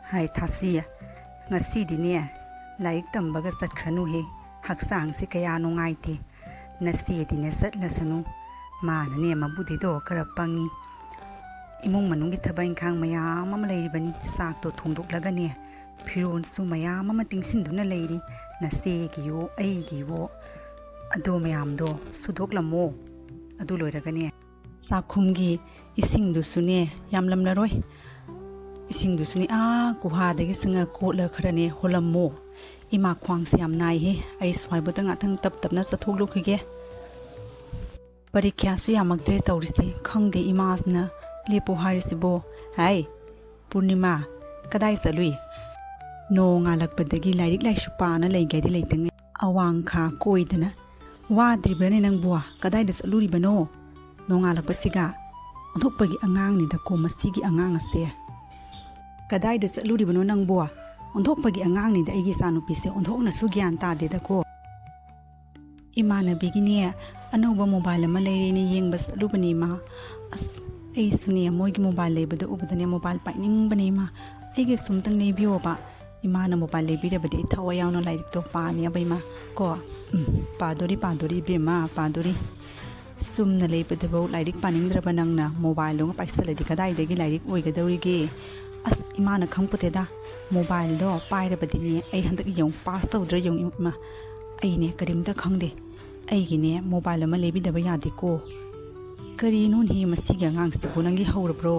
Hai Thashi ngasidinie laik tambaga satkranu he haksang se kaya nungaiti nasti dine satlasanu manane mabudi do karapangi imung manungi thabai khang mayam ama leiribani sak to thongdoklagane phiron su mayam ama tingsinduna leiri nasti giyo ai giwo ado mayam do sudoklamo adu loiragane sakhumgi ising du sune yamlamlaroi ising du suni kuhadagi singa kotla kharane holammo ima khwang se yam nai he ai swaibuta ngathang tap tapna sathok lukhige parikya su yamaktre tawrise khangde imasna lepo harisibo hai purnima kadai salui no ngalakpadagi lairik laishu pana leigadi leitang awang kha koidana wadribrane nangbuwa kadai das aluri bano no ngalakpasiga onthokpagi angang ni da ko masigi angang ase kadai da saluri bano nangbuwa onthokpagi angang ni da igi sanu pise onthokna su gyan ta de da ko imana bigine anoba mobile ma leire ni yengba salubani ma as ai suni moigi mobile lebada ubadane mobile paining bani ma aige sumtang nei bio ba imana mobile lebira bade thawa yawno lairik to pani abai ma ko padori bema padori sumna lebada bo lairik panindra banangna mobile lo paisaladi kadai degi lairik oigadawrige as imana khangputeda mobile do paira badini ai handak yong pass tawdra yong ma ai ne karimda khangde ai gine mobile ma lebi daba yade ko kari nun hi masiga ngang sti bunangi hawrabro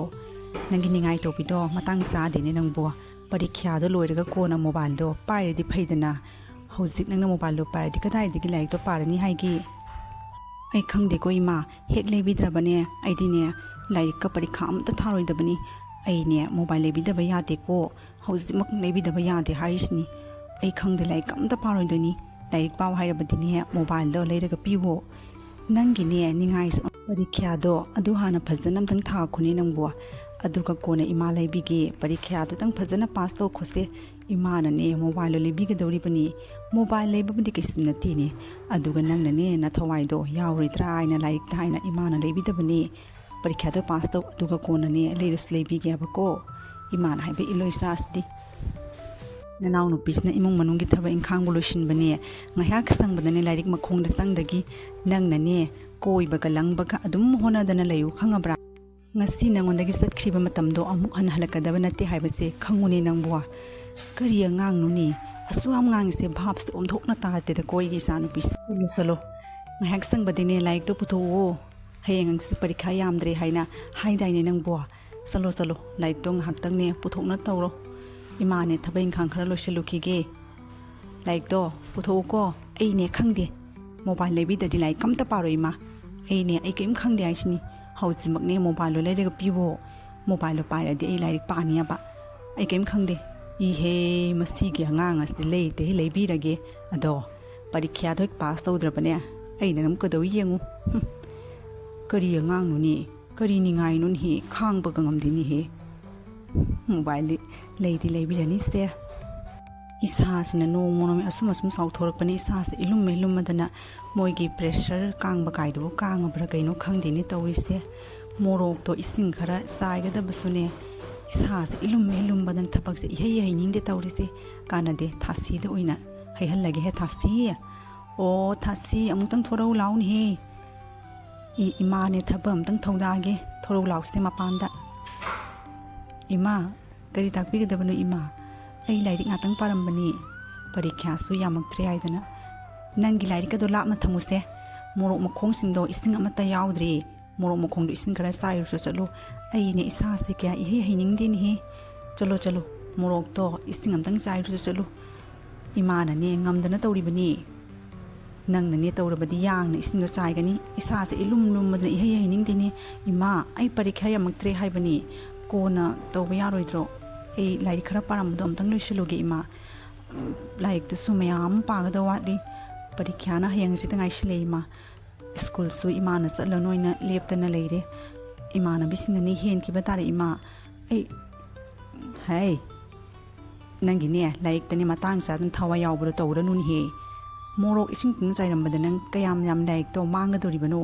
nangi ningai to bido matang sa de ne nangbo parikya do loiraga ko na mobile do paira di phaidana hojik nangna mobile do paira di kadai di laik to parani haigi ai khangde ko ima hek lebi drabane ai dine laik ka parikha amta tharoi dabani aine mobile lebi daba yade ko hausimak lebi daba yade harisni ai khangde lai kamta paroi doni laik paw hairabadini mobile do leiraga piwo nangi ne ningai parikya do adu hana phajana tang tha khuni nangbo aduga kona ima lebi ge parikya do tang phajana pass to khose imana ne mobile lebi ge dori bani mobile lebi budi kisnati ne aduga nangna ne na thawai do yawridra aina laik thaina imana lebi dabani parikya do pass to aduga kona ne leirus lebi ge abako imana haibe iloisa asdi nanaw no pisna imong manungi thaba ingkhang boloshin bane ngahyak sang badane lairik makhong da sangdagi nangna ne koi baga langbaga adum hona dana layu khangabra ngasi nangondagi satkhriba matamdo amuk han halakadaba nate haibase khanguni nangbuwa kariya ngang nuni asuam ngang se bhap se omthokna ta te da koi gi sanu pis salo ngahyak sang badine laik to putho hayeng ang se parikha yamdre haina haidaine nangbuwa salo laik to ngahak tang ne puthokna tawro imane thabain khang khara loshilukige like do putho ko ai ne khangde mobile lebi da dilai kamta paro ima ai ne ai kim khangde aisni haujimak ne mobile lo leirega pibo mobile lo paira di ai lairik pani aba ai kim khangde I he masigi angang as le te lebi rage ado parikya thok pass tawdrabane ai nanam ko do yengu kari angang nu ni kari ni ngai nun hi khang ba gangam dini he mobile lady leibirani se isas na no mono me asum saw thorak pani isas ilum melum madana moigi pressure kang ba kai do kang abra kaino khangde ni tawi se morok to ising khara sai ga da basune isas ilum melum badan thapak se hei ning de tawri se kana de thasi de oina hei hal lage he thasi o thasi amutang thorau laun he ima ne thabam tang thoda ge thorau law se mapanda ima kari takpi ga dabano ima ai lairik ngatang parambani parikya su yamaktre aidana nangi lairik ka do lapna thamuse morok makhong sindo ising amata yaudri morok makhong do ising kara sai ru chalo ai ne isa se kya hi hining din hi chalo morok to ising amtang chai ru chalo ima na ne ngamdana tawri bani nang na ne tawrabadi yang na ising do chai gani isa se ilum madna hi hining din ni ima ai parikya yamaktre haibani kona tawba yaroidro ai laik khara paramdo amtang loisaloge ima laik to sumayam pagada wadi parikya na hayang sitangai sile ima school su ima na sala noina leptana leire ima na bisinga ni hen ki batare ima ai hai nangi ne laik tani matang sa tan thawa yawbro tawra nun he morok ising tin chairam badanang kayam yam laik to manga dori bano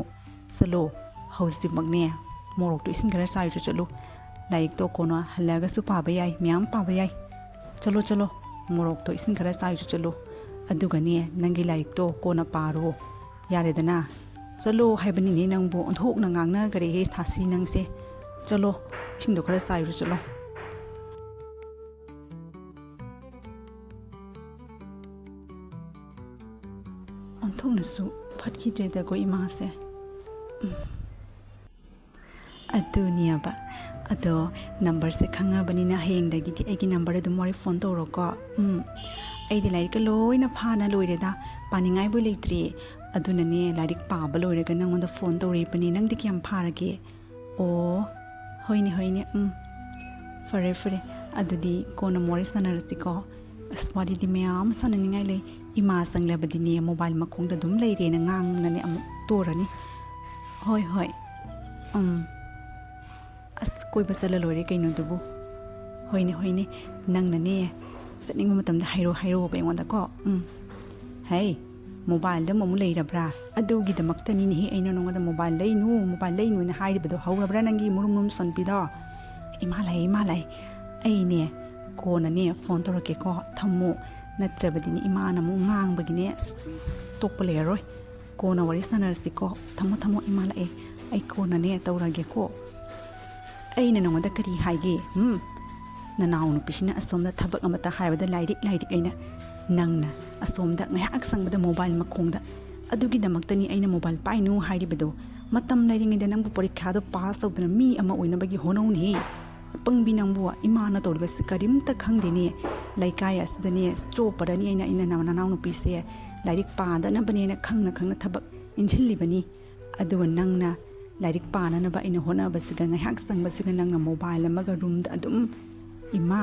salo hausi magne morok to ising khara sai chalo laik to kono halaga su pa bayai myam pa bayai चलो चलो मोरक तो इसिंग खरा साइजु चलो अदुगने नंगी like तो कोना पारो यारेदना चलो हाइबनी नंबो अंथोकना ngang na gare he thasi nangse चलो इसिंग दो खरा साइजु चलो अंथोकनसु फटकीद्रेदा को इमा से अदुनियाबा अदो नंबर से खंगाबनिना हेंगदगिदि एगी नंबर अदु मोरि फोन तौरको अइदि लाइक लोइना फाना लोइरेदा पानिंगाइबु लेत्रि अदुनने लाइक पाबा लोइरेगा नंगोंदा फोन तौरिबनि नंगदि क्याम फारगे ओ होइने फरे फरे अदुदि कोना मोरि सनरसिको अस्वादि दि म्याम सननिंगाइ ले इमा संगलेबदिने मोबाइल मखोंदा दुम लेरेना ngangnane amu torani hoi hoi अस कोई बसला लोरे कइनो दुबु होइने नंगनने चनिंग मतम हाइरो बेंगोंदा को हाय मोबाइल दम ममु लेरब्रा अदुगी दमक्तनी नि अइनो नंगोदा मोबाइल लेनु ना हाइबदो हौरब्रा नंगी मुरुम सनपिदो इमालाई अइने कोनने फोन तोरके को थम्मु नत्रबदिनी इमान मु ngangbगिने तोपलेरोय कोना वरि सनरसि को थम्मु इमालाई अइ कोनने तौरगे को अइना नंगोदा करी हाइगे ननाउ नुपिसिना असोमदा थबक अमता हाइबदा लाइरिक अइना नंगना असोमदा ngahak संगबदा मोबाइल मखोंगदा अदुगी दमक्तनी अइना मोबाइल पाइनु हाइरिबदो मतम लैरिंगदा नंगबु परीक्षा दो पास तौदना मी अमा ओइनबगी होनौनी पंगबी नंगबु इमाना तौरबस करिमता खंगदेने लाइकाय असदने स्ट्रोपरनी अइना ननाउ नुपिसे लाइरिक पादना बनेना खंगना थबक इंझिल्लिबनी अदुगा नंगना लाइरिक पाननबा इन होनबसिगा ngahak संगबसिगा नंगना मोबाइल अमगा रूम दा अदुम इमा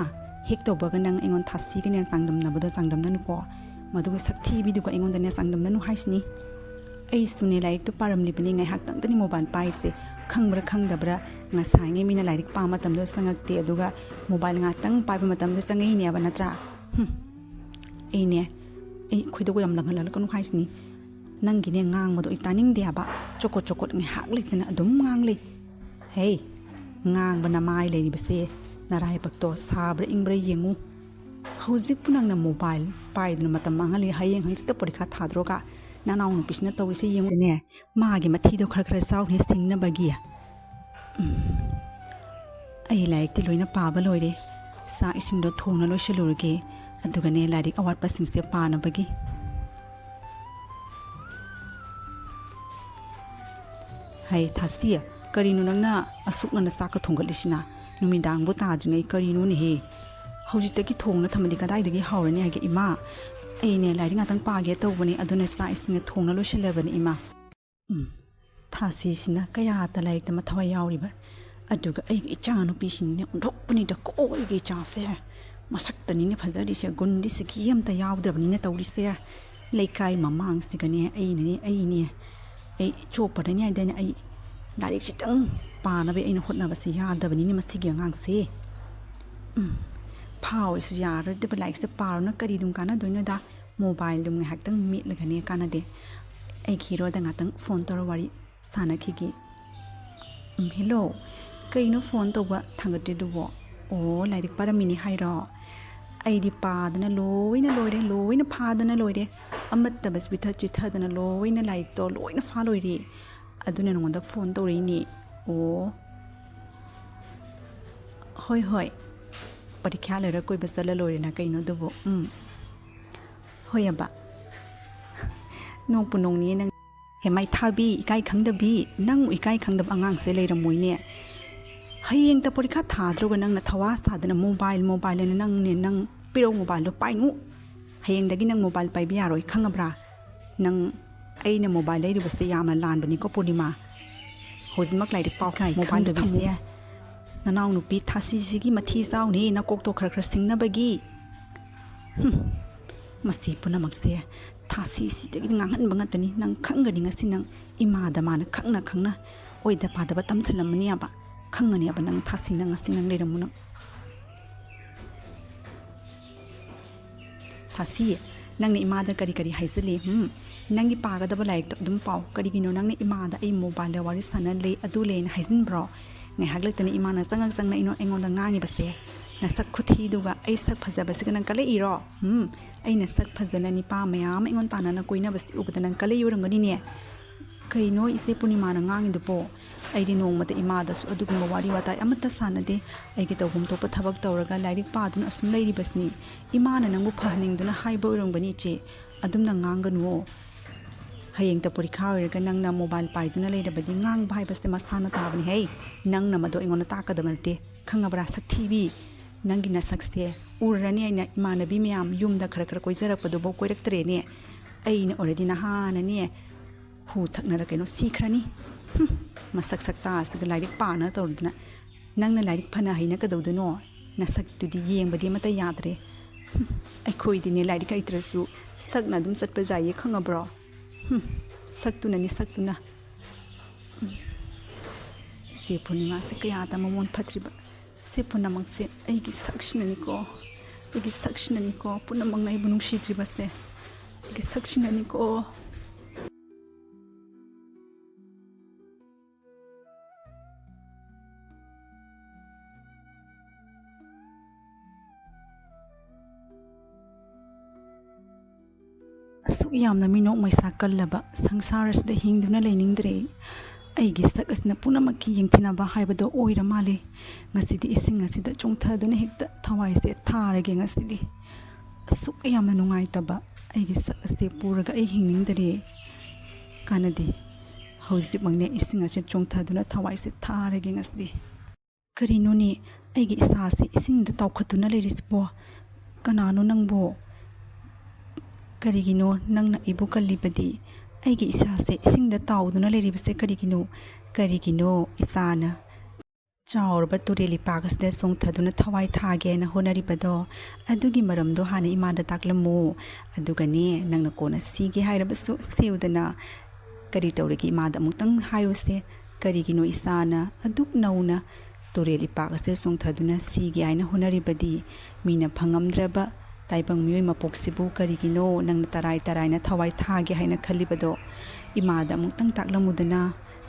हेक तौबगा नंग एंगोन थासीगने सांगदमनबदो सांगदमननुको मदुगा सक्थीबी दुगा एंगोनदने सांगदमननु हाइसनी अइ सुने लाइरिक तो पारमलिबनी ngahak तंगतनी मोबाइल पाइसे खंगब्रा खंगदब्रा ngसाइगे मिना लाइरिक पा मतमदो संगक्ते अदुगा मोबाइल ngतंग पाइबा मतमदो चंगैनेबा नत्रा एने ए खुइदोगो यम लंगललकनु हाइसनी नंगिने ngangbado itaning deaba chokot ngahak litna adum ngangli hey ngangbana mai leibase narai bakto sabra ingbra yengu hauzik punangna mobile paidna matam mangali hayeng hanchita porikha thadroga nanaw nu pisna tawrise yengu ne magi mathi do khara saw ne singna bagia ai like ti loina paba loire sa isin do thongna loiselurge aduga ne larik awat pasing se pana bagi हाय थासी करीनु नंगना असुकना साका थोंगलिसिना नुमिदांगबो ताद्रिङै करीनु नि हे हौजितकी थोंगना थमदि कदाइदगी हावरनि हागे इमा अइने लाइरि ngतंग पागे तौबनि अदुना साइसने थोंगना लोइसलबनि इमा थासी सिना कया त like त मथवा यावरिबा अदुगा अइ इचानु पिसिने उन्धोकपनि the कोइगे चासे मसक्तनि ने फजरिसे गुन्दी से कियम त यावद्रबनि ने तौरिसे लेकाइ ममांग सिगने अइने अइ चोपदनि आइदने अइ लाइक सितंग पानबे अइना होटनबसे यादबनि मसिगे ngang-से फावसु यारदब लाइक से पारना करी दुम काना दोइनदा मोबाइल दुम ngahak-tang metlagane kanade अइ खिरोदा ngतंग फोन तोर वारी सानखिगी हेलो कइनो फोन तोबा थांगते दुबो ओ लाइक पारमिनि हाइरो अइदि पादना लोइना फादना लोइरे अमत्तबस बिथा चिथादना लोइना लाइक तो लोइना फा लोइरे अदुना नंगोंदा फोन तोरिनी ओ होय परीक्षा लेरा कोई बसला लोइरेना कइनो दुबो होयबा नोंपु नोंनि नंग हेमाइ थाबी इकाइ खंगदबी नंग इकाइ खंगदब अंगांग से लेरमोइने हयेंग त परीक्षा थाद्रोगा नंगना थवा सादना मोबाइल ने नंग पिरो मोबाइल लो पाइनु हयेंगदगी नंग मोबाइल पाइबि यारोय खंगब्रा नंग अइना मोबाइल लेरिबसे यामना लानबनि को पूर्णिमा होजमक लाइक पाउखाइ मोबाइल दबिसे ननाउ नुपि थासी सिगी मथि साउनि नकोक तो खरखर सिंगनबगी मसी पुनमकसे थासी सिदगी ngangan bangatani nang khangani ngasi nang imada mana khangna oida padaba tamsalamani aba khangani aba nang thasi nang ngasi nang leramuna थासी नंगने इमादा करी हाइजले नंगी पागदब लाइक तो अदुम पाव करिगिनो नंगने इमादा आई मोबाइल द वारी सनले अदुले न hygiene bro ngai haglek tani imana sangak sangna ino engonda ngani base nasak khuthiduga ai sak phajabasiga nang kale iro ai nasak phajana nipa mayam ingon tanana koina basi ubada nang kale yorangani ne kaino ise punima na ngangi dupo ai di nongmata imada su adugumba wari watai amata sanade ai gi tawhum topa thabak tawraga lairik paduna asum lairi basni imana nangu phahningduna haiba urangani che adumna nganganu hayeng ta porikha oiraga nangna mobile paiduna leirabadi ngang bhai baste masana tabani hey nangna mado ingona takadamarte khangabra Sakthibi nangi na sakse urani aina imanabi miyam yumda khara khara koijarakpadu bo koiraktre ne aina already nahana ne hu thaknara keno sikhrani masak sakta asga lairik pana tawduna nangna lairik phana haina kadawduno nasak tudi yengbadi mata yadre ai khoidine lairik aitrasu sakna dum satpa jaiye khangabro saktuna ni saktuna se punima se kaya ta mamon phatriba se punamang se aigi sakshnani ko punamang nai bunung shitriba se aigi sakshnani ko yamna minok maisa kallaba sangsarasda hingduna leiningdre aigi sak asna punamaki yengthina ba haibado oira male ngasidi ising asida chongthaduna hekta thawai se tharage ngasidi asuk yamna nungai taba aigi sak ase puraga ai hingningdre kanadi hojip mangne ising ase chongthaduna thawai se tharage ngasidi karinoni aigi isa se ising da tawkhatuna leirisbo kanano nangbo karigino nangna ibu kallibadi aigi isase isingda tawduna leribase karigino isana chawrba tureli pagasde songthaduna thawai thage na honaribado adugi maramdo hana imada taklamu adugane nangna kona sige hairabasu seudana kari tawregi imada amutang hayuse karigino isana aduk nauna tureli pagasde songthaduna sige aina honaribadi mina phangamdraba taibang mioi mapoksibu karigino nang tarai na thawai thage haina khalibado imada amutang taklamudana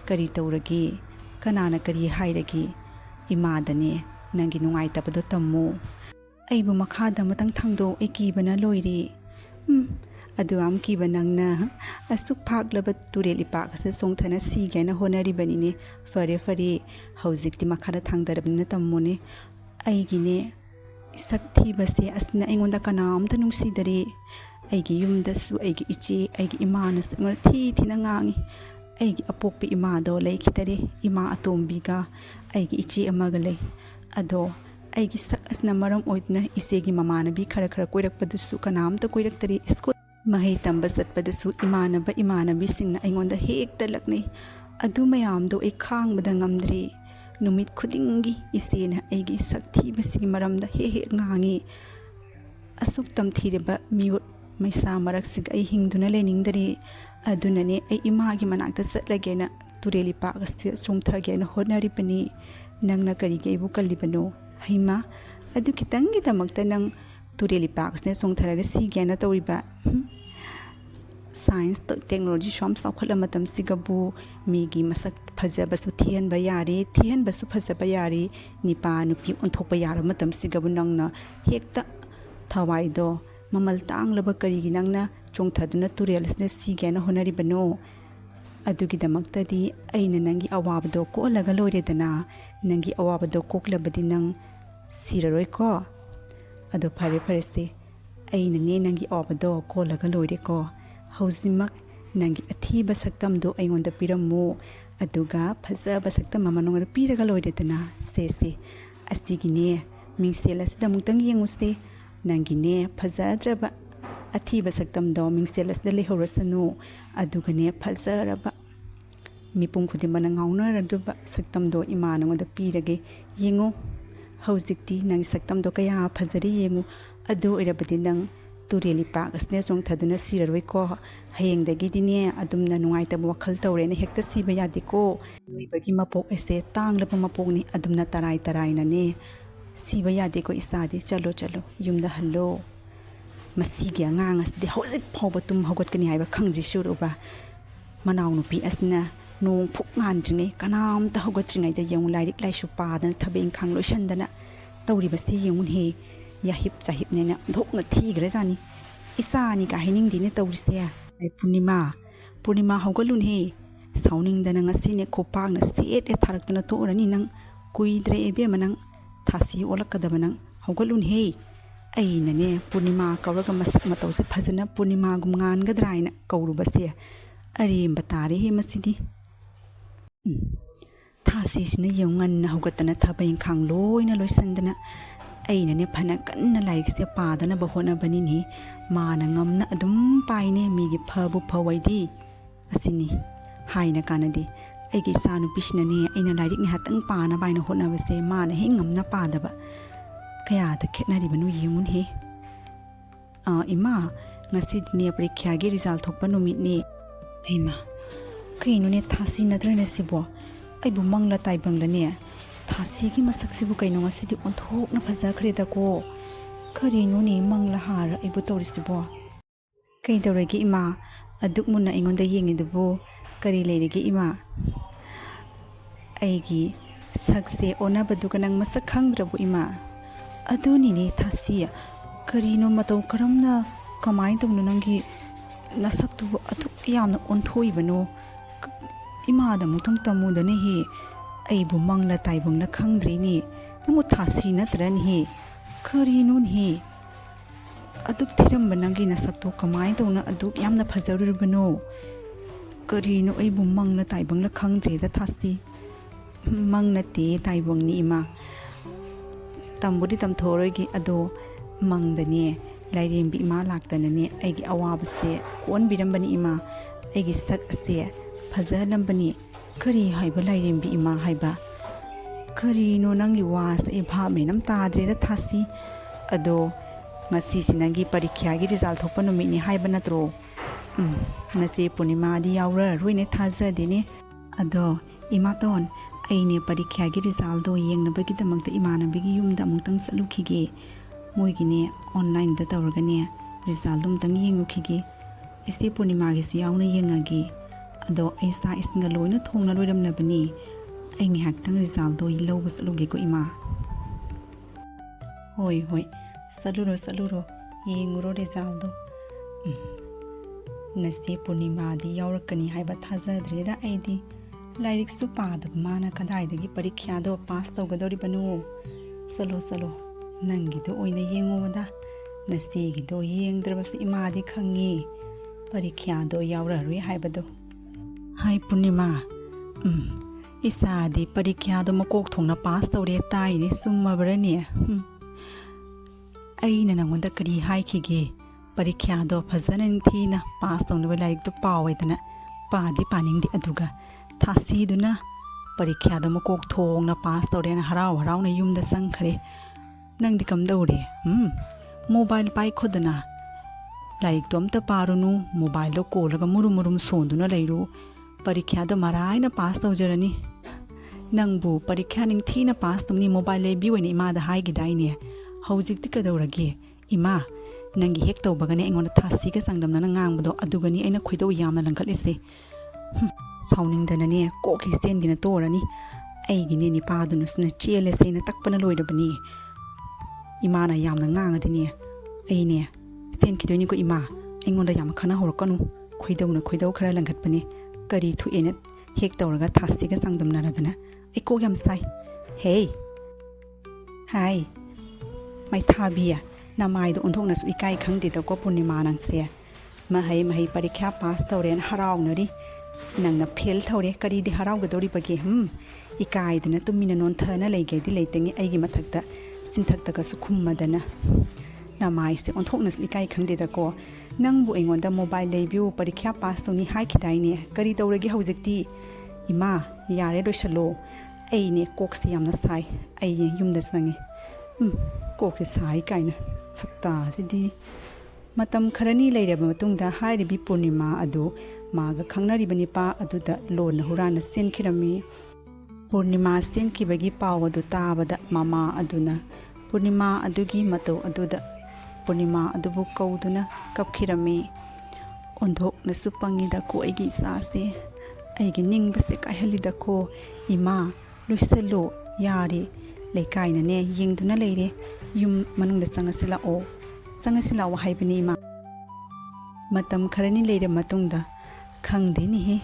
kari tawragi kanana kari hairagi imada ne nangi nungai tabado tammu aibu makhada matang thangdo ekibana loiri adu am kiba nangna asuk phaglaba tureli pakase songthana sigena honari banine fare hojikti makhada thangdarabna tammone aigine Sakthibi asna ingonda kanamta nungsidare aigi yumdasu aigi ichi aigi imanasu thina ngangi aigi apokpi imado leikhitare ima atombiga aigi ichi amaga lei ado aigi sak asna maram oidna isegi mamanabi khara koirakpadusu kanamta koiraktare iskut mahai tamba satpadusu imanabi singna ingonda hekta laknei adu mayamdo ai khangbada ngamdre numit khudingi isena aigi Sakthibi sigi maramda he ngangi asuk tamthireba miut maisa marak sig ai hingduna leningdari adunane ai imagi manakta satlagena tureli pagasthi chongthagena honaripani nangna karige ibu kallibano haima adu kitangi damakta nang tureli pagasne chongtharaga sigena tawriba science technology shom saukhala matam sigabu migi masak phajabasu thianba yari thianbasu phajaba yari nipa nupi onthokpa yara matam sigabu nangna hekta thawaido mamal tanglaba karigi nangna chongthaduna turelsne sigena honaribano adugi damaktadi aina nangi awabado ko laga loiredana nangi awabado koklabadi nang siraroi ko ado phare se aina ne nangi awabado ko laga loire ko hausimak nangi athiba saktamdo aingonda piramu aduga phajaba saktam mamanonga piraga loiredana se asigine mingselasda mutang yenguse nangine phajadraba athiba saktamdo mingselasda lehorasanu adugane phajaraba mipum khudimana ngaunaraduba saktamdo imanonga pirage yengu haujikti nang saktamdo kaya phajari yengu adu irabadi nang tureli pagasne chongthaduna siraroi ko hayengdagidine adumna nungaitaba wakhal tawrena hekta siba yadiko ibagi mapok ese tanglaba mapokni adumna tarai na ne siba yadiko isadi chalo yumda hallo masigi angangas de hojik phoba tum hogatkani haiba khangji suruba manaw nupi asna nong phuk ngan dringe kanam ta hogatringai da yang lairik laisu padan thabeng khanglo shandana ꯇꯧꯔꯤꯕꯁꯤ ꯌꯦꯡꯉꯨꯟꯍꯦ ꯌꯥꯍꯤꯞ ꯆꯥꯍꯤꯞꯅꯦꯅ ꯑꯣꯟꯊꯣꯛꯅ ꯊꯤꯈ꯭ꯔꯖꯥꯅꯤ ꯏꯆꯥꯅꯤ ꯀꯥ ꯍꯥꯏꯅꯤꯡꯗꯦꯅꯦ ꯇꯧꯔꯤꯁꯦ ꯑꯩ ꯄꯨꯔꯅꯤꯃꯥ ꯍꯧꯒꯠꯂꯨꯟꯍꯦ ꯁꯥꯎꯅꯤꯡꯗꯅ ꯉꯁꯤꯅꯦ ꯈꯨꯄꯥꯛꯅ ꯁꯦꯠꯂꯦ ꯊꯥꯔꯛꯇꯅ ꯇꯣꯛꯎꯔꯅꯤ ꯅꯪ ꯀꯨꯏꯗ꯭ꯔꯦ ꯏꯕꯦꯝꯃ ꯅꯪ ꯊꯥꯁꯤ ꯑꯣꯜꯂꯛꯀꯗꯕ ꯅꯪ ꯍꯧꯒꯠꯂꯨꯟꯍꯦ ꯑꯩꯅꯅꯦ ꯄꯨꯔꯅꯤꯃꯥ ꯀꯧꯔꯒ ꯃꯁꯛ ꯃꯇꯧꯁꯦ ꯐꯖꯅ ꯄꯨꯔꯅꯤꯃꯥꯒꯨꯝ ꯉꯥꯟꯒꯗ꯭ꯔꯥ ꯍꯥꯏꯅ ꯀꯧꯔꯨꯕꯁꯦ ꯑꯔꯦꯝꯕ ꯇꯥꯔꯦꯍꯦ ꯃꯁꯤꯗꯤ ꯊꯥꯁꯤꯁꯤꯅ ꯌꯦꯡꯉꯨ ꯉꯟꯅ ꯍꯧꯒꯠꯇꯅ ꯊꯕꯛ ꯏꯪꯈꯥꯡ ꯂꯣꯏꯅ ꯂꯣꯏꯁꯤꯟꯗꯅ ꯑꯩꯅꯅꯦ ꯐꯅ ꯀꯟꯅ ꯂꯥꯏꯔꯤꯛꯁꯦ ꯄꯥꯗꯅꯕ ꯍꯣꯠꯅꯕꯅꯤꯅꯦ ꯃꯥꯅ ꯉꯝꯅ ꯑꯗꯨꯝ ꯄꯥꯏꯅꯦ ꯃꯤꯒꯤ ꯐꯕꯨ ꯐꯋꯩꯗꯤ ꯑꯁꯤꯅꯤ ꯍꯥꯏꯅ ꯀꯥꯟꯅꯗꯤ ꯑꯩꯒꯤ ꯏꯆꯥꯅꯨꯄꯤꯁꯤꯅꯅꯦ ꯑꯩꯅ ꯂꯥꯏꯔꯤꯛ ꯉꯥꯏꯍꯥꯛꯇꯪ ꯄꯥꯅꯕ ꯍꯥꯏꯅ ꯍꯣꯠꯅꯕꯁꯦ ꯃꯥꯅ ꯍꯦꯛ ꯉꯝꯅ ꯄꯥꯗꯕ ꯀꯌꯥꯗ ꯈꯦꯠꯅꯔꯤꯕꯅꯣ ꯌꯦꯡꯉꯨꯟꯍꯦ ꯏꯃꯥ ꯉꯁꯤꯗꯤꯅꯦ ꯄꯔꯤꯈ꯭ꯌꯥꯒꯤ ꯔꯤꯖꯜ ꯊꯣꯛꯄ ꯅꯨꯃꯤꯠꯅꯤ ꯍꯩꯃꯥ ꯀꯩꯅꯣꯅꯦ ꯊꯥꯁꯤ ꯅꯠꯇ꯭ꯔꯅꯦ ꯁꯤꯕꯣ ꯑꯩꯕꯨ ꯃꯪꯂ ꯇꯥꯏꯕꯪꯂꯅꯦ ꯊꯥꯁꯤꯒꯤ ꯃꯁꯛꯁꯤꯕꯨ ꯀꯩꯅꯣ ꯉꯁꯤꯗꯤ ꯑꯣꯟꯊꯣꯛꯅ ꯐꯖꯈ꯭ꯔꯦꯗꯀꯣ ꯀꯔꯤꯅꯣꯅꯦ ꯃꯪꯂ ꯍꯥꯔ ꯑꯩꯕꯨ ꯇꯧꯔꯤꯁꯤꯕꯣ ꯀꯩꯗꯧꯔꯒꯦ ꯏꯃꯥ ꯑꯗꯨꯛ ꯃꯨꯟꯅ ꯑꯩꯉꯣꯟꯗ ꯌꯦꯡꯉꯤꯗꯨꯕꯨ ꯀꯔꯤ ꯂꯩꯔꯤꯒꯦ ꯏꯃꯥ ꯑꯩꯒꯤ ꯁꯛꯁꯦ ꯑꯣꯟꯅꯕꯗꯨꯒ ꯅꯪ ꯃꯁꯛ ꯈꯪꯗ꯭ꯔꯕꯣ ꯏꯃꯥ ꯑꯗꯨꯅꯤꯅꯦ ꯊꯥꯁꯤ ꯀꯔꯤꯅꯣ ꯃꯇꯧ ꯀꯔꯝꯅ ꯀꯃꯥꯏꯅ ꯇꯧꯅꯣ ꯅꯪꯒꯤ ꯅꯁꯛꯇꯨꯕꯨ ꯑꯗꯨꯛ ꯌꯥꯝꯅ ꯑꯣꯟꯊꯣꯛꯏꯕꯅꯣ ꯏꯃꯥꯗ ꯑꯃꯨꯛꯇꯪ ꯇꯝꯃꯨꯗꯅꯍꯦ ꯑꯩꯕꯨ ꯃꯪꯂ ꯇꯥꯏꯕꯪꯂ ꯈꯪꯗ꯭ꯔꯤꯅꯦ ꯅꯪꯕꯨ ꯊꯥꯁꯤ ꯅꯠꯇ꯭ꯔꯅꯤꯍꯦ ꯀꯔꯤꯅꯣꯅꯦꯍꯦ ꯑꯗꯨꯛ ꯊꯤꯔꯝꯕ ꯅꯪꯒꯤ ꯅꯁꯛꯇꯣ ꯀꯃꯥꯏꯅ ꯇꯧꯅ ꯑꯗꯨꯛ ꯌꯥꯝꯅ ꯐꯖꯔꯨꯔꯤꯕꯅꯣ ꯀꯔꯤꯅꯣ ꯑꯩꯕꯨ ꯃꯪꯂ ꯇꯥꯏꯕꯪꯂ ꯈꯪꯗ꯭ꯔꯦꯗ ꯊꯥꯁꯤ ꯃꯪ ꯅꯠꯇꯦ ꯇꯥꯏꯕꯪꯅꯤ ꯏꯃꯥ ꯇꯝꯕꯨꯗꯤ ꯇꯝꯊꯣꯛꯑꯔꯣꯏꯒꯦ ꯑꯗꯣ ꯃꯪꯗꯅꯦ ꯂꯥꯏꯔꯦꯝꯕꯤ ꯏꯃꯥ ꯂꯥꯛꯇꯅꯅꯦ ꯑꯩꯒꯤ ꯑꯋꯥꯕꯁꯦ ꯀꯣꯟꯕꯤꯔꯝꯕꯅꯤ ꯏꯃꯥ ꯑꯩꯒꯤ ꯁꯛ ꯑꯁꯦ ꯐꯖꯍꯜꯂꯝꯕꯅꯤ ꯀꯔꯤ ꯍꯥꯏꯕ ꯂꯥꯏꯔꯦꯝꯕꯤ ꯏꯃꯥ ꯍꯥꯏꯕ ꯀꯔꯤꯅꯣ ꯅꯪꯒꯤ ꯋꯥꯁꯦ ꯑꯩ ꯚꯥꯞ ꯃꯦꯟ ꯑꯃ ꯇꯥꯗ꯭ꯔꯦꯗ ꯊꯥꯁꯤ ꯑꯗꯣ ꯉꯁꯤꯁꯤ ꯅꯪꯒꯤ ꯄꯔꯤꯈ꯭ꯌꯥꯒꯤ ꯔꯤꯖꯜ ꯊꯣꯛꯄ ꯅꯨꯃꯤꯠꯅꯤ ꯍꯥꯏꯕ ꯅꯠꯇ꯭ꯔꯣ ꯅꯆꯦ ꯄꯨꯔꯅꯤꯃꯥꯗꯤ ꯌꯥꯎꯔꯔꯣꯏꯅꯦ ꯊꯥꯖꯗꯦꯅꯦ ꯑꯗꯣ ꯏꯃꯥꯇꯣꯟ ꯑꯩꯅꯦ ꯄꯔꯤꯈ꯭ꯌꯥꯒꯤ ꯔꯤꯖꯜꯗꯣ ꯌꯦꯡꯅꯕꯒꯤꯗꯃꯛꯇ ꯏꯃꯥꯟꯅꯕꯤꯒꯤ ꯌꯨꯝꯗ ꯑꯃꯨꯛꯇꯪ ꯆꯠꯂꯨꯈꯤꯒꯦ ꯃꯣꯏꯒꯤꯅꯦ ꯑꯣꯟꯂꯥꯏꯟꯗ ꯇꯧꯔꯒꯅꯦ ꯔꯤꯖꯜꯗꯣ ꯑꯃꯨꯛꯇꯪ ꯌꯦꯡꯉꯨꯈꯤꯒꯦ ꯏꯆꯦ ꯄꯨꯔꯅꯤꯃꯥꯒꯤꯁꯨ ꯌꯥꯎꯅ ꯌꯦꯡꯉꯒꯦ ꯑꯗꯣ ꯑꯩ ꯆꯥꯛ ꯏꯁꯤꯡꯒ ꯂꯣꯏꯅ ꯊꯣꯡꯅ ꯂꯣꯏꯔꯝꯂꯕꯅꯤ ꯑꯩ ꯉꯥꯏꯍꯥꯛꯇꯪ ꯔꯤꯖꯜꯗꯣ ꯂꯧꯕ ꯆꯠꯂꯨꯒꯦꯀꯣ ꯏꯃꯥ ꯍꯣꯏ ꯆꯠꯂꯨꯔꯣ ꯌꯦꯡꯉꯨꯔꯣ ꯔꯤꯖꯜꯗꯣ ꯅꯆꯦ ꯄꯨꯔꯅꯤꯃꯥꯗꯤ ꯌꯥꯎꯔꯛꯀꯅꯤ ꯍꯥꯏꯕ ꯊꯥꯖꯗ꯭ꯔꯦꯗ ꯑꯩꯗꯤ ꯂꯥꯏꯔꯤꯛꯁꯨ ꯄꯥꯗꯕ ꯃꯥꯅ ꯀꯗꯥꯏꯗꯒꯤ ꯄꯔꯤꯈ꯭ꯌꯥꯗꯣ ꯄꯥꯁ ꯇꯧꯒꯗꯧꯔꯤꯕꯅꯣ ꯆꯠꯂꯣ ꯅꯪꯒꯤꯗꯣ ꯑꯣꯏꯅ ꯌꯦꯡꯉꯣꯗ ꯅꯆꯦꯒꯤꯗꯣ ꯌꯦꯡꯗ꯭ꯔꯕꯁꯨ ꯏꯃꯥꯗꯤ ꯈꯪꯉꯤ ꯄꯔꯤꯈ꯭ꯌꯥꯗꯣ ꯌꯥꯎꯔꯔꯣꯏ ꯍꯥꯏꯕꯗꯣ ꯍꯥꯏ ꯄꯨꯔꯅꯤꯃꯥ ꯏꯆꯥꯗꯤ ꯄꯔꯤꯈ꯭ꯌꯥꯗꯣ ꯃꯀꯣꯛ ꯊꯣꯡꯅ ꯄꯥꯁ ꯇꯧꯔꯦ ꯇꯥꯏꯅꯦ ꯆꯨꯝꯃꯕ꯭ꯔꯅꯦ ꯑꯩꯅ ꯅꯪꯉꯣꯟꯗ ꯀꯔꯤ ꯍꯥꯏꯈꯤꯒꯦ ꯄꯔꯤꯈ꯭ꯌꯥꯗꯣ ꯐꯖꯅ ꯅꯤꯡꯊꯤꯅ ꯄꯥꯁ ꯇꯧꯅꯕ ꯂꯥꯏꯔꯤꯛꯇꯣ ꯄꯥꯎꯋꯦꯗꯅ ꯄꯥꯗꯤ ꯄꯥꯅꯤꯡꯗꯦ ꯑꯗꯨꯒ ꯊꯥꯁꯤꯗꯨꯅ ꯄꯔꯤꯈ꯭ꯌꯥꯗꯣ ꯃꯀꯣꯛ ꯊꯣꯡꯅ ꯄꯥꯁ ꯇꯧꯔꯦꯅ ꯍꯔꯥꯎꯅ ꯌꯨꯝꯗ ꯆꯪꯈ꯭ꯔꯦ ꯅꯪꯗꯤ ꯀꯝꯗꯧꯔꯦ ꯃꯣꯕꯥꯏꯜ ꯄꯥꯏꯈꯣꯗꯅ ꯂꯥꯏꯔꯤꯛꯇꯣ ꯑꯝꯇ ꯄꯥꯔꯨꯅꯨ ꯃꯣꯕꯥꯏꯜꯗꯣ ꯀꯣꯜꯂꯒ ꯃꯨꯔꯨꯝ ꯁꯣꯟꯗꯨꯅ ꯂꯩꯔꯨ ꯄꯔꯤꯈ꯭ꯌꯥꯗꯣ ꯃꯔꯥꯏꯅ ꯄꯥꯁ ꯇꯧꯖꯔꯅꯤ ꯅꯪꯕꯨ ꯄꯔꯤꯈ꯭ꯌꯥ ꯅꯤꯡꯊꯤꯅ ꯄꯥꯁ ꯇꯧꯅꯤ ꯃꯣꯕꯥꯏꯜ ꯂꯩꯕꯤꯌꯣꯅ ꯏꯃꯥꯗ ꯍꯥꯏꯈꯤꯗꯥꯏꯅꯦ ꯍꯧꯖꯤꯛꯇꯤ ꯀꯩꯗꯧꯔꯒꯦ ꯏꯃꯥ ꯅꯪꯒꯤ ꯍꯦꯛ ꯇꯧꯕꯒꯅꯦ ꯑꯩꯉꯣꯟꯗ ꯊꯥꯁꯤꯒ ꯆꯥꯡꯗꯝꯅꯅ ꯉꯥꯡꯕꯗꯣ ꯑꯗꯨꯒꯅꯤ ꯑꯩꯅ ꯈꯣꯏꯗꯧ ꯌꯥꯝꯅ ꯂꯪꯈꯠꯂꯤꯁꯦ ꯁꯥꯎꯅꯤꯡꯗꯅꯅꯦ ꯀꯣꯛ ꯍꯦꯛ ꯆꯦꯟꯒꯤꯅ ꯇꯣꯔꯅꯤ ꯑꯩꯒꯤꯅꯦ ꯅꯤꯄꯥꯗꯨꯅꯁꯨꯅ ꯆꯦꯜꯂꯁꯦꯅ ꯇꯛꯄꯅ ꯂꯣꯏꯔꯕꯅꯤ ꯏꯃꯥꯅ ꯌꯥꯝꯅ ꯉꯥꯡꯉꯗꯤꯅꯦ ꯑꯩꯅꯦ ꯆꯦꯟꯈꯤꯗꯣꯏꯅꯤꯀꯣ ꯏꯃꯥ ꯑꯩꯉꯣꯟꯗ ꯌꯥꯝ ꯈꯟꯅ ꯍꯧꯔꯛꯀꯅꯨ ꯈꯣꯏꯗꯧ ꯈꯔ ꯂꯪꯈꯠꯄꯅꯤ ꯀꯔꯤ ꯊꯣꯛꯑꯦꯅ ꯍꯦꯛ ꯇꯧꯔꯒ ꯊꯥꯁꯤꯒ ꯆꯥꯡꯗꯝꯅꯔꯗꯅ ꯑꯩ ꯀꯣꯛ ꯌꯥꯝ ꯁꯥꯏ ꯍꯥꯏ ꯃꯩꯊꯥꯕꯤ ꯅꯃꯥꯏꯗꯣ ꯑꯣꯟꯊꯣꯛꯅꯁꯨ ꯏꯀꯥꯏ ꯈꯪꯗꯦꯗꯀꯣ ꯄꯨꯔꯅꯤꯃꯥ ꯅꯪꯁꯦ ꯃꯍꯩ ꯄꯔꯤꯈ꯭ꯌꯥ ꯄꯥꯁ ꯇꯧꯔꯦꯅ ꯍꯔꯥꯎꯅꯔꯤ ꯅꯪꯅ ꯐꯦꯜ ꯊꯧꯔꯦ ꯀꯔꯤꯗꯤ ꯍꯔꯥꯎꯒꯗꯧꯔꯤꯕꯒꯦ ꯏꯀꯥꯏꯗꯅ ꯇꯨꯃꯤꯟꯅ ꯅꯣꯟꯊꯅ ꯂꯩꯒꯦꯗꯤ ꯂꯩꯇꯉꯤ ꯑꯩꯒꯤ ꯃꯊꯛꯇ ꯆꯤꯟꯊꯛꯇꯒꯁꯨ ꯈꯨꯝꯃꯗꯅ ꯅꯃꯥꯏꯁꯦ ꯑꯣꯟꯊꯣꯛꯅꯁꯨ ꯏꯀꯥꯏ ꯈꯪꯗꯦꯗꯀꯣ ꯅꯪꯕꯨ ꯑꯩꯉꯣꯟꯗ ꯃꯣꯕꯥꯏꯜ ꯂꯩꯕꯤꯌꯨ ꯄꯔꯤꯈ꯭ꯌꯥ ꯄꯥꯁ ꯇꯧꯅꯤ ꯍꯥꯏꯈꯤꯗꯥꯏꯅꯦ ꯀꯔꯤ ꯇꯧꯔꯒꯦ ꯍꯧꯖꯤꯛꯇꯤ ꯏꯃꯥ ꯌꯥꯔꯦ ꯂꯣꯏꯁꯜꯂꯣ ꯑꯩꯅꯦ ꯀꯣꯛꯁꯦ ꯌꯥꯝꯅ ꯁꯥꯏ ꯑꯩ ꯌꯨꯝꯗ ꯆꯪꯉꯤ ꯀꯣꯛꯁꯦ ꯁꯥꯏ ꯀꯥꯏꯅ ꯁꯛꯇꯥꯁꯤꯗꯤ ꯃꯇꯝ ꯈꯔꯅꯤ ꯂꯩꯔꯕ ꯃꯇꯨꯡꯗ ꯍꯥꯏꯔꯤꯕꯤ ꯄꯨꯔꯅꯤꯃꯥ ꯑꯗꯨ ꯃꯥꯒ ꯈꯪꯅꯔꯤꯕ ꯅꯤꯄꯥ ꯑꯗꯨꯗ ꯂꯣꯟꯅ ꯍꯨꯔꯥꯟꯅ ꯆꯦꯟꯈꯤꯔꯝꯃꯤ ꯄꯨꯔꯅꯤꯃꯥ ꯆꯦꯟꯈꯤꯕꯒꯤ ꯄꯥꯎ ꯑꯗꯨ ꯇꯥꯕꯗ ꯃꯃꯥ ꯑꯗꯨꯅ ꯄꯨꯔꯅꯤꯃꯥ ꯑꯗꯨꯒꯤ ꯃꯇꯧ ꯑꯗꯨꯗ ꯄꯨꯔꯅꯤꯃꯥ ꯑꯗꯨꯕꯨ ꯀꯧꯗꯨꯅ ꯀꯞꯈꯤꯔꯝꯃꯤ ꯑꯣꯟꯊꯣꯛꯅꯁꯨ ꯄꯪꯉꯤꯗꯀꯣ ꯑꯩꯒꯤ ꯏꯆꯥꯁꯦ ꯑꯩꯒꯤ ꯅꯤꯡꯕꯁꯦ ꯀꯥꯏꯍꯜꯂꯤꯗꯀꯣ ꯏꯃꯥ ꯂꯣꯏꯁꯜꯂꯣ ꯌꯥꯔꯦ ꯂꯩꯀꯥꯏꯅꯅꯦ ꯌꯦꯡꯗꯨꯅ ꯂꯩꯔꯦ ꯌꯨꯝ ꯃꯅꯨꯡꯗ ꯆꯪꯉꯁꯤꯜꯂꯛꯑꯣ ꯆꯪꯉꯁꯤꯜꯂꯛꯑꯣ ꯍꯥꯏꯕꯅꯤ ꯏꯃꯥ ꯃꯇꯝ ꯈꯔꯅꯤ ꯂꯩꯔ ꯃꯇꯨꯡꯗ ꯈꯪꯗꯦꯅꯤꯍꯦ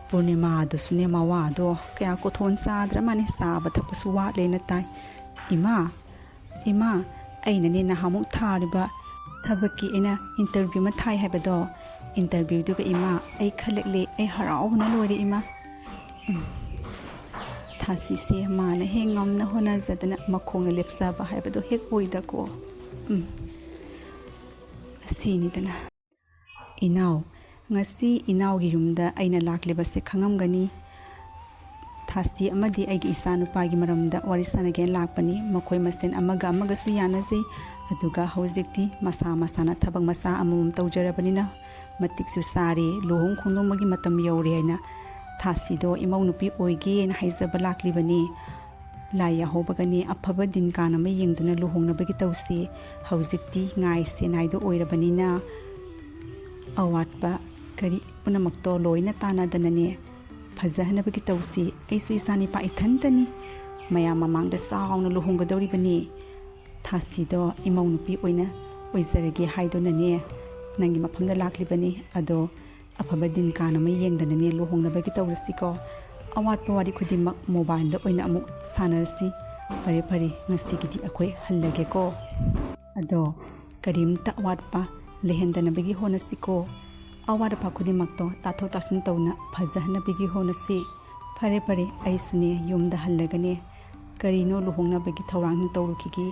ꯄꯨꯔꯅꯤꯃꯥ ꯑꯗꯨꯁꯨꯅꯦ ꯃꯋꯥꯗꯣ ꯀꯌꯥ ꯀꯣꯊꯣꯟ ꯆꯥꯗ꯭ꯔ ꯃꯥꯅꯦ ꯆꯥꯕ ꯊꯛꯄꯁꯨ ꯋꯥꯠꯂꯦꯅ ꯇꯥꯏ ꯏꯃꯥ ꯑꯩꯅꯅꯦ ꯅꯍꯥꯟꯃꯨꯛ ꯊꯥꯔꯤꯕ ꯊꯕꯛꯀꯤ ꯑꯩꯅ ꯏꯟꯇꯔꯚ꯭ꯌꯨ ꯑꯃ ꯊꯥꯏ ꯍꯥꯏꯕꯗꯣ ꯏꯟꯇꯔꯚ꯭ꯌꯨꯗꯨꯒ ꯏꯃꯥ ꯑꯩ ꯈꯜꯂꯛꯂꯦ ꯑꯩ ꯍꯔꯥꯎꯕꯅ ꯂꯣꯏꯔꯦ ꯏꯃꯥ ꯊꯥꯁꯤꯁꯦ ꯃꯥꯅ ꯍꯦꯛ ꯉꯝꯅ ꯍꯣꯠꯅꯖꯗꯅ ꯃꯈꯣꯡꯅ ꯂꯦꯞꯆꯕ ꯍꯥꯏꯕꯗꯣ ꯍꯦꯛ ꯑꯣꯏꯗꯀꯣ ꯑꯁꯤꯅꯤꯗꯅ ꯏꯅꯥꯎ ꯉꯁꯤ ꯏꯅꯥꯎꯒꯤ ꯌꯨꯝꯗ ꯑꯩꯅ ꯂꯥꯛꯂꯤꯕꯁꯦ ꯈꯪꯉꯝꯒꯅꯤ ꯊꯥꯁꯤ ꯑꯃꯗꯤ ꯑꯩꯒꯤ ꯏꯆꯥꯅꯨꯄꯥꯒꯤ ꯃꯔꯝꯗ ꯋꯥꯔꯤ ꯁꯥꯟꯅꯒꯦꯅ ꯂꯥꯛꯄꯅꯤ ꯃꯈꯣꯏ ꯃꯁꯦꯟ ꯑꯃꯒꯁꯨ ꯌꯥꯅꯖꯩ ꯑꯗꯨꯒ ꯍꯧꯖꯤꯛꯇꯤ ꯃꯁꯥ ꯃꯁꯥꯅ ꯊꯕꯛ ꯃꯆꯥ ꯑꯃꯃꯝ ꯇꯧꯖꯔꯕꯅꯤꯅ ꯃꯇꯤꯛꯁꯨ ꯆꯥꯔꯦ ꯂꯨꯍꯣꯡ ꯈꯣꯡꯗꯣꯡꯕꯒꯤ ꯃꯇꯝ ꯌꯧꯔꯦ ꯍꯥꯏꯅ ꯊꯥꯁꯤꯗꯣ ꯏꯃꯧ ꯅꯨꯄꯤ ꯑꯣꯏꯒꯦꯅ ꯍꯥꯏꯖꯕ ꯂꯥꯛꯂꯤꯕꯅꯤ ꯂꯥꯏ ꯌꯥꯍꯧꯕꯒꯅꯤ ꯑꯐꯕ ꯗꯤꯟ ꯀꯥꯟ ꯑꯃ ꯌꯦꯡꯗꯨꯅ ꯂꯨꯍꯣꯡꯅꯕꯒꯤ ꯇꯧꯁꯤ ꯍꯧꯖꯤꯛꯇꯤ ꯉꯥꯏꯁꯦ ꯅꯥꯏꯗꯣ ꯑꯣꯏꯔꯕꯅꯤꯅ ꯑꯋꯥꯠꯄ ꯀꯔꯤ ꯄꯨꯝꯅꯃꯛꯇꯣ ꯂꯣꯏꯅ ꯇꯥꯟꯅꯗꯅꯅꯦ ꯐꯖꯍꯟꯅꯕꯒꯤ ꯇꯧꯁꯤ ꯑꯩꯁꯨ ꯏꯆꯥꯅꯤꯄꯥ ꯏꯊꯟꯇꯅꯤ ꯃꯌꯥꯝ ꯃꯃꯥꯡꯗ ꯆꯥꯎꯅ ꯂꯨꯍꯣꯡꯒꯗꯧꯔꯤꯕꯅꯤ ꯊꯥꯁꯤꯗꯣ ꯏꯃꯧ ꯅꯨꯄꯤ ꯑꯣꯏꯅ ꯑꯣꯏꯖꯔꯒꯦ ꯍꯥꯏꯗꯨꯅꯅꯦ ꯅꯪꯒꯤ ꯃꯐꯝꯗ ꯂꯥꯛꯂꯤꯕꯅꯤ ꯑꯗꯣ ꯑꯐꯕ ꯗꯤꯟ ꯀꯥꯟ ꯑꯃ ꯌꯦꯡꯗꯅꯅꯦ ꯂꯨꯍꯣꯡꯅꯕꯒꯤ ꯇꯧꯔꯁꯤꯀꯣ ꯑꯋꯥꯠꯄ ꯋꯥꯔꯤ ꯈꯨꯗꯤꯡꯃꯛ ꯃꯣꯕꯥꯏꯜꯗ ꯑꯣꯏꯅ ꯑꯃꯨꯛ ꯁꯥꯟꯅꯔꯁꯤ ꯐꯔꯦ ꯉꯁꯤꯒꯤꯗꯤ ꯑꯩꯈꯣꯏ ꯍꯜꯂꯒꯦꯀꯣ ꯑꯗꯣ ꯀꯔꯤꯝꯇ ꯑꯋꯥꯠꯄ ꯂꯩꯍꯟꯗꯅꯕꯒꯤ ꯍꯣꯠꯅꯁꯤꯀꯣ ꯑꯋꯥꯠ ꯑꯄꯥ ꯈꯨꯗꯤꯡꯃꯛꯇꯣ ꯇꯥꯊꯣꯛ ꯇꯥꯁꯤꯟ ꯇꯧꯅ ꯐꯖꯍꯟꯅꯕꯒꯤ ꯍꯣꯠꯅꯁꯤ ꯐꯔꯦ ꯑꯩꯁꯨꯅꯦ ꯌꯨꯝꯗ ꯍꯜꯂꯒꯅꯦ ꯀꯔꯤꯅꯣ ꯂꯨꯍꯣꯡꯅꯕꯒꯤ ꯊꯧꯔꯥꯡ ꯇꯧꯔꯨꯈꯤꯒꯦ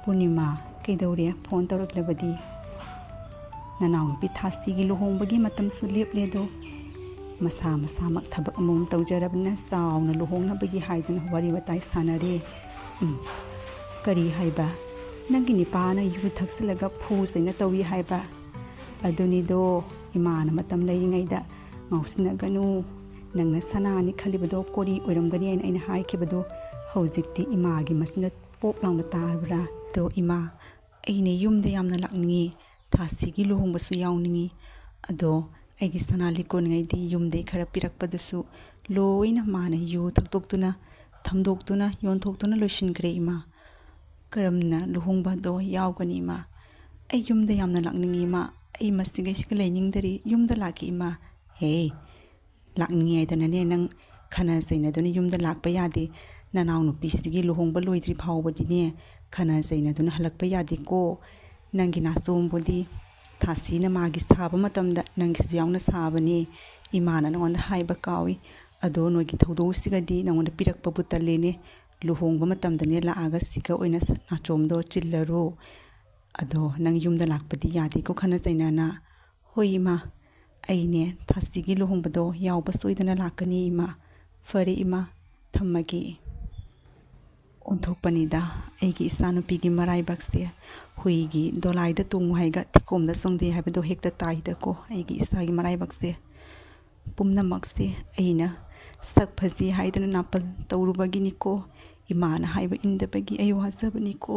ꯄꯨꯔꯅꯤꯃꯥ ꯀꯩꯗꯧꯔꯦ ꯐꯣꯟ ꯇꯧꯔꯛꯂꯕꯗꯤ ꯅꯅꯥꯎꯅꯨꯄꯤ ꯊꯥꯁꯤꯒꯤ ꯂꯨꯍꯣꯡꯕꯒꯤ ꯃꯇꯝꯁꯨ ꯂꯦꯞꯂꯦꯗꯣ ꯃꯁꯥꯃꯛ ꯊꯕꯛ ꯑꯃꯃꯝ ꯇꯧꯖꯔꯕꯅꯤꯅ ꯆꯥꯎꯅ ꯂꯨꯍꯣꯡꯅꯕꯒꯤ ꯍꯥꯏꯗꯨꯅ ꯋꯥꯔꯤ ꯋꯥꯇꯥꯏ ꯁꯥꯟꯅꯔꯦ ꯀꯔꯤ ꯍꯥꯏꯕ ꯅꯪꯒꯤ ꯅꯤꯄꯥꯅ ꯌꯨ ꯊꯛꯆꯤꯜꯂꯒ ꯐꯨ ꯆꯩꯅ ꯇꯧꯏ ꯍꯥꯏꯕ ꯑꯗꯨꯅꯤꯗꯣ ꯏꯃꯥꯅ ꯃꯇꯝ ꯂꯩꯔꯤꯉꯩꯗ ꯉꯥꯎꯁꯤꯟꯅꯒꯅꯨ ꯅꯪꯅ ꯁꯅꯥꯅꯤ ꯈꯜꯂꯤꯕꯗꯣ ꯀꯣꯔꯤ ꯑꯣꯏꯔꯝꯒꯅꯤ ꯍꯥꯏꯅ ꯑꯩꯅ ꯍꯥꯏꯈꯤꯕꯗꯣ ꯍꯧꯖꯤꯛꯇꯤ ꯏꯃꯥꯒꯤ ꯃꯆꯤꯟꯗ ꯄꯣꯛ ꯂꯥꯎꯅ ꯇꯥꯔꯕ꯭ꯔꯥ ꯑꯗꯣ ꯏꯃꯥ ꯑꯩꯅ ꯌꯨꯝꯗ ꯌꯥꯝꯅ ꯂꯥꯛꯅꯤꯡꯉꯤ ꯊꯥꯁꯤꯒꯤ ꯂꯨꯍꯣꯡꯕꯁꯨ ꯌꯥꯎꯅꯤꯡꯉꯤ ꯑꯗꯣ ꯑꯩꯒꯤ ꯁꯅꯥ ꯂꯤꯛꯀꯣꯟꯉꯩꯗꯤ ꯌꯨꯝꯗꯩ ꯈꯔ ꯄꯤꯔꯛꯄꯗꯨꯁꯨ ꯂꯣꯏꯅ ꯃꯥꯅ ꯌꯨ ꯊꯛꯇꯣꯛꯇꯨꯅ ꯊꯝꯗꯣꯛꯇꯨꯅ ꯌꯣꯟꯊꯣꯛꯇꯨꯅ ꯂꯣꯏꯁꯤꯟꯈ꯭ꯔꯦ ꯏꯃꯥ ꯀꯔꯝꯅ ꯂꯨꯍꯣꯡꯕꯗꯣ ꯌꯥꯎꯒꯅꯤ ꯏꯃꯥ ꯑꯩ ꯌꯨꯝꯗ ꯌꯥꯝꯅ ꯂꯥꯛꯅꯤꯡꯉꯤ ꯏꯃꯥ ꯑꯩ ꯃꯁꯤꯒꯩꯁꯤꯒ ꯂꯩꯅꯤꯡꯗꯔꯤ ꯌꯨꯝꯗ ꯂꯥꯛꯀꯦ ꯏꯃꯥ ꯂꯥꯛꯅꯤꯡꯉꯥꯏꯗꯅꯅꯦ ꯅꯪ ꯈꯟꯅ ꯆꯩꯅꯗꯨꯅ ꯌꯨꯝꯗ ꯂꯥꯛꯄ ꯌꯥꯗꯦ ꯅꯅꯥꯎ ꯅꯨꯄꯤꯁꯤꯒꯤ ꯂꯨꯍꯣꯡꯕ ꯂꯣꯏꯗ꯭ꯔꯤ ꯐꯥꯎꯕꯗꯤꯅꯦ ꯈꯟꯅ ꯆꯩꯅꯗꯨꯅ ꯍꯜꯂꯛꯄ ꯌꯥꯗꯦꯀꯣ ꯅꯪꯒꯤ ꯅꯥꯆꯣꯝꯕꯨꯗꯤ ꯊꯥꯁꯤꯅ ꯃꯥꯒꯤ ꯁꯥꯕ ꯃꯇꯝꯗ ꯅꯪꯒꯤꯁꯨ ꯌꯥꯎꯅ ꯁꯥꯕꯅꯤ ꯏꯃꯥꯅ ꯅꯉꯣꯟꯗ ꯍꯥꯏꯕ ꯀꯥꯎꯏ ꯑꯗꯣ ꯅꯣꯏꯒꯤ ꯊꯧꯗꯣꯛꯁꯤꯒꯗꯤ ꯅꯉꯣꯟꯗ ꯄꯤꯔꯛꯄꯕꯨ ꯇꯜꯂꯦꯅꯦ ꯂꯨꯍꯣꯡꯕ ꯃꯇꯝꯗꯅꯦ ꯂꯥꯛꯑꯒ ꯁꯤꯒ ꯑꯣꯏꯅ ꯅꯥꯆꯣꯝꯗꯣ ꯆꯤꯜꯂꯔꯣ ꯑꯗꯣ ꯅꯪ ꯌꯨꯝꯗ ꯂꯥꯛꯄꯗꯤ ꯌꯥꯗꯦꯀꯣ ꯈꯟꯅ ꯆꯩꯅꯅ ꯍꯣꯏ ꯏꯃꯥ ꯑꯩꯅꯦ ꯊꯥꯁꯤꯒꯤ ꯂꯨꯍꯣꯡꯕꯗꯣ ꯌꯥꯎꯕ ꯁꯣꯏꯗꯅ ꯂꯥꯛꯀꯅꯤ ꯏꯃꯥ ꯐꯔꯦ ꯏꯃꯥ ꯊꯝꯃꯒꯦ ꯑꯣꯟꯊꯣꯛꯄꯅꯤꯗ ꯑꯩꯒꯤ ꯏꯆꯥꯅꯨꯄꯤꯒꯤ ꯃꯔꯥꯏꯕꯛꯁꯦ ꯍꯨꯏꯒꯤ ꯗꯣꯂꯥꯏꯗ ꯇꯣꯡꯉꯨ ꯍꯥꯏꯒ ꯊꯤꯀꯣꯝꯗ ꯆꯣꯡꯗꯦ ꯍꯥꯏꯕꯗꯣ ꯍꯦꯛꯇ ꯇꯥꯏꯗꯀꯣ ꯑꯩꯒꯤ ꯏꯆꯥꯒꯤ ꯃꯔꯥꯏꯕꯛꯁꯦ ꯄꯨꯝꯅꯃꯛꯁꯦ ꯑꯩꯅ ꯁꯛ ꯐꯖꯩ ꯍꯥꯏꯗꯅ ꯅꯥꯄꯜ ꯇꯧꯔꯨꯕꯒꯤꯅꯤꯀꯣ ꯏꯃꯥꯅ ꯍꯥꯏꯕ ꯏꯟꯗꯕꯒꯤ ꯑꯩ ꯋꯥꯖꯕꯅꯤꯀꯣ